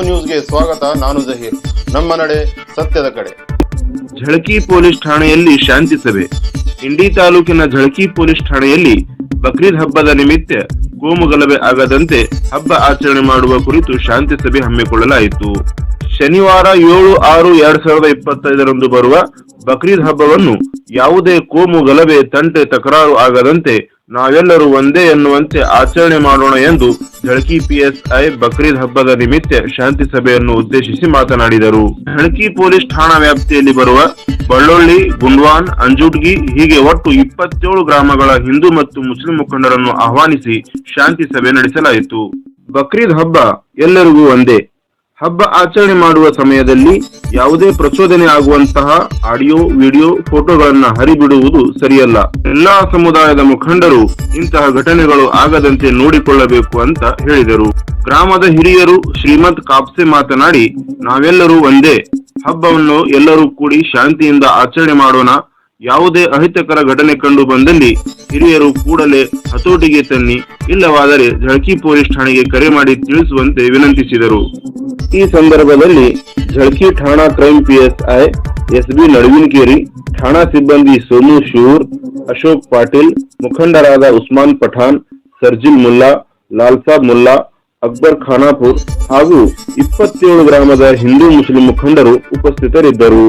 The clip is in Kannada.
ನ್ಯೂಸ್ಗೆ ಸ್ವಾಗತ. ನಾನು ಜಹೀರ್. ನಮ್ಮ ನಡೆ ಸತ್ಯದ ಕಡೆ. ಝಳಕಿ ಪೊಲೀಸ್ ಠಾಣೆಯಲ್ಲಿ ಶಾಂತಿ ಸಭೆ. ಇಂಡಿ ತಾಲೂಕಿನ ಝಳಕಿ ಪೊಲೀಸ್ ಠಾಣೆಯಲ್ಲಿ ಬಕ್ರೀದ್ ಹಬ್ಬದ ನಿಮಿತ್ತ ಕೋಮು ಗಲಭೆ ಆಗದಂತೆ ಹಬ್ಬ ಆಚರಣೆ ಮಾಡುವ ಕುರಿತು ಶಾಂತಿ ಸಭೆ ಹಮ್ಮಿಕೊಳ್ಳಲಾಯಿತು. ಶನಿವಾರ 7/6/2025 ಬರುವ ಬಕ್ರೀದ್ ಹಬ್ಬವನ್ನು ಯಾವುದೇ ಕೋಮು ಗಲಭೆ, ತಂಟೆ, ತಕರಾರು ಆಗದಂತೆ ನಾವೆಲ್ಲರೂ ಒಂದೇ ಎನ್ನುವಂತೆ ಆಚರಣೆ ಮಾಡೋಣ ಎಂದು ಝಳಕಿ PSI ಬಕ್ರೀದ್ ಹಬ್ಬದ ನಿಮಿತ್ತ ಶಾಂತಿ ಸಭೆಯನ್ನು ಉದ್ದೇಶಿಸಿ ಮಾತನಾಡಿದರು. ಝಳಕಿ ಪೊಲೀಸ್ ಠಾಣಾ ವ್ಯಾಪ್ತಿಯಲ್ಲಿ ಬರುವ ಬಳ್ಳೊಳ್ಳಿ, ಗುಂಡ್ವಾನ್, ಅಂಜುಟ್ಗಿ ಹೀಗೆ ಒಟ್ಟು 27 ಗ್ರಾಮಗಳ ಹಿಂದೂ ಮತ್ತು ಮುಸ್ಲಿಂ ಮುಖಂಡರನ್ನು ಆಹ್ವಾನಿಸಿ ಶಾಂತಿ ಸಭೆ ನಡೆಸಲಾಯಿತು. ಬಕ್ರೀದ್ ಹಬ್ಬ ಎಲ್ಲರಿಗೂ ಒಂದೇ. ಹಬ್ಬ ಆಚರಣೆ ಮಾಡುವ ಸಮಯದಲ್ಲಿ ಯಾವುದೇ ಪ್ರಚೋದನೆ ಆಗುವಂತಹ ಆಡಿಯೋ, ವಿಡಿಯೋ, ಫೋಟೋಗಳನ್ನ ಹರಿಬಿಡುವುದು ಸರಿಯಲ್ಲ. ಎಲ್ಲಾ ಸಮುದಾಯದ ಮುಖಂಡರು ಇಂತಹ ಘಟನೆಗಳು ಆಗದಂತೆ ನೋಡಿಕೊಳ್ಳಬೇಕು ಅಂತ ಹೇಳಿದರು. ಗ್ರಾಮದ ಹಿರಿಯರು ಶ್ರೀಮಂತ್ ಕಾಪ್ಸೆ ಮಾತನಾಡಿ, ನಾವೆಲ್ಲರೂ ಒಂದೇ, ಹಬ್ಬವನ್ನು ಎಲ್ಲರೂ ಕೂಡಿ ಶಾಂತಿಯಿಂದ ಆಚರಣೆ ಮಾಡೋಣ. ಯಾವುದೇ ಅಹಿತಕರ ಘಟನೆ ಕಂಡು ಬಂದಲ್ಲಿ ಹಿರಿಯರು ಕೂಡಲೇ ಹತೋಟಿಗೆ ತನ್ನಿ, ಇಲ್ಲವಾದರೆ ಝಳಕಿ ಪೊಲೀಸ್ ಠಾಣೆಗೆ ಕರೆ ಮಾಡಿ ತಿಳಿಸುವಂತೆ ವಿನಂತಿಸಿದರು. ಈ ಸಂದರ್ಭದಲ್ಲಿ ಝಳಕಿ ಠಾಣಾ ಕ್ರೈಮ್ PSI SB ನಡುವಿನಕೇರಿ, ಠಾಣಾ ಸಿಬ್ಬಂದಿ ಸೋಮು ಶೂರ್, ಅಶೋಕ್ ಪಾಟೀಲ್, ಮುಖಂಡರಾದ ಉಸ್ಮಾನ್ ಪಠಾಣ್, ಸರ್ಜಿಲ್ ಮುಲ್ಲಾ, ಲಾಲ್ಸಾಬ್ ಮುಲ್ಲಾ, ಅಕ್ಬರ್ ಖಾನಾಪುರ್ ಹಾಗೂ 27 ಗ್ರಾಮದ ಹಿಂದೂ ಮುಸ್ಲಿಂ ಮುಖಂಡರು ಉಪಸ್ಥಿತರಿದ್ದರು.